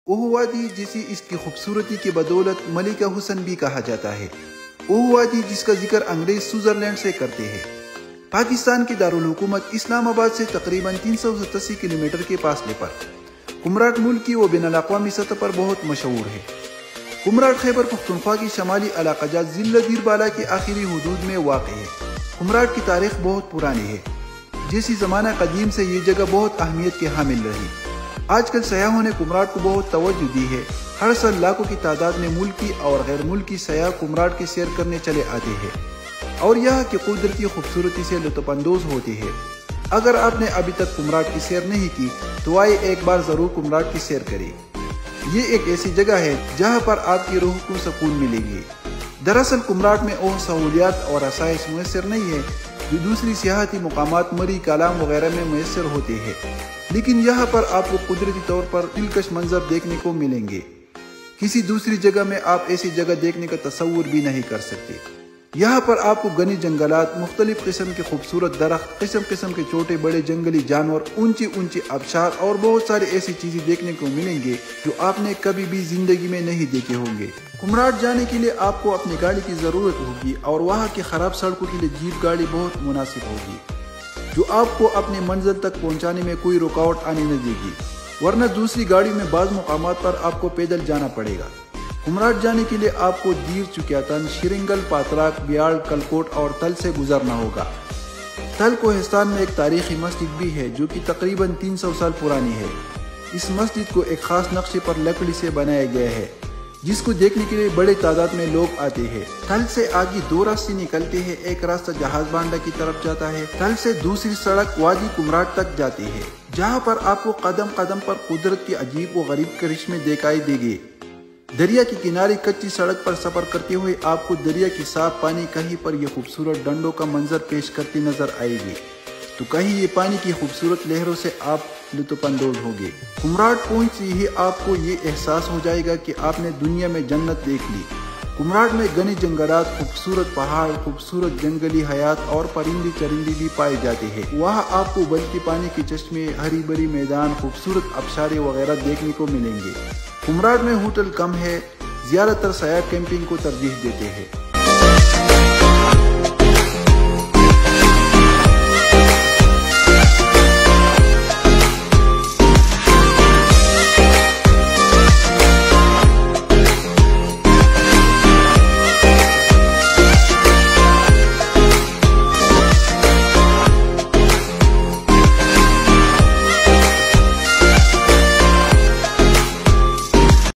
اوہ وادی جسے اس کی خوبصورتی کی بدولت ملکہ حسن بھی کہا جاتا ہے۔ اوہ وادی جس کا ذکر انگریز سوئٹزرلینڈ سے کرتے ہیں، پاکستان کی دارالحکومت اسلام آباد سے تقریباً 387 کلومیٹر کے فاصلے پر کمراٹ ملکی و بین الاقوامی سطح پر بہت مشہور ہے۔ کمراٹ خیبر پختونخوا کی شمالی علاقہ جات ضلع دیر بالا کے آخری حدود میں واقع ہے۔ کمراٹ کی تاریخ بہت پرانی ہے، جیسی زمانہ قدیم سے یہ جگہ بہت اہمیت کے حامل رہی۔ آج کل سیاحوں نے کمراٹ کو بہت توجہ دی ہے۔ ہر سال لاکھوں کی تعداد میں ملکی اور غیر ملکی سیاح کمراٹ کی سیر کرنے چلے آتے ہیں اور یہاں کی قدرتی خوبصورتی سے لطف اندوز ہوتے ہیں۔ اگر آپ نے ابھی تک کمراٹ کی سیر نہیں کی تو آئے ایک بار ضرور کمراٹ کی سیر کریں۔ یہ ایک ایسی جگہ ہے جہاں پر آپ کی روح کو سکون ملے گی۔ دراصل کمراٹ میں وہ سہولیات اور آسائش میسر نہیں ہے جو دوسری سیاحتی مقامات مری کالام وغیرہ میں میسر ہوتے ہیں، لیکن یہاں پر آپ کو قدرتی طور پر دلکش منظر دیکھنے کو ملیں گے۔ کسی دوسری جگہ میں آپ ایسی جگہ دیکھنے کا تصور بھی نہیں کر سکتے۔ یہاں پر آپ کو گھنے جنگلات، مختلف قسم کے خوبصورت درخت، قسم قسم کے چھوٹے بڑے جنگلی جانور، اونچی اونچی آبشار اور بہت ساری ایسی چیزیں دیکھنے کو ملیں گے جو آپ نے کبھی بھی زندگی میں نہیں دیکھے ہوں گے۔ کمراٹ جانے کے لیے آپ کو اپنی گاڑی کی ضرورت ہوگی اور وہاں کی خراب سڑکوں کے لیے جیپ گاڑی بہت مناسب ہوگی جو آپ کو اپنے منزل تک پہنچانے میں کوئی رکاوٹ آنے نہ دے گی، ورنہ دوسری گاڑی میں بعض مقامات پر آپ کو پیدل جانا پڑے گا۔ کمراٹ جانے کے لیے آپ کو دیر چکیاتن، شرنگل، پاتراک، بیاڑ، کلکوٹ اور تل سے گزرنا ہوگا۔ تل کوہستان میں ایک تاریخی مسجد بھی ہے جو کہ تقریباً 300 سال پرانی ہے۔ اس مسجد کو ایک خاص نقشے پر لکڑی سے بنایا گیا ہے جس کو دیکھنے کے لیے بڑے تعداد میں لوگ آتے ہیں۔ تل سے آگے دو راستے نکلتے ہیں، ایک راستہ جہاز بانڈا کی طرف جاتا ہے، تل سے دوسری سڑک وادی کمراٹ تک جاتی ہے جہاں پر آپ کو قدم قدم پر قدرت کے عجیب و غریب کرشمے دکھائی دیں گے۔ دریا کے کنارے کچی سڑک پر سفر کرتے ہوئے آپ کو دریا کی صاف پانی کہیں پر یہ خوبصورت ڈنڈوں کا منظر پیش کرتی نظر آئے گی تو کہیں یہ پانی کی خوبصورت لہروں سے آپ لطف اندوز ہوگے۔ کمراٹ پہنچتے ہی آپ کو یہ احساس ہو جائے گا کہ آپ نے دنیا میں جنت دیکھ لی۔ کمراٹ میں گھنے جنگلات، خوبصورت پہاڑ، خوبصورت جنگلی حیات اور پرندے چرندے بھی پائے جاتے ہیں۔ وہاں آپ کو بلتی پانی کے چشمے، ہری بھری میدان، خوبصورت آبشاریں وغیرہ دیکھنے کو ملیں گے۔ کمراٹ میں ہوٹل کم ہے، زیادہ تر سیاح کیمپنگ کو ترجیح دیتے ہیں۔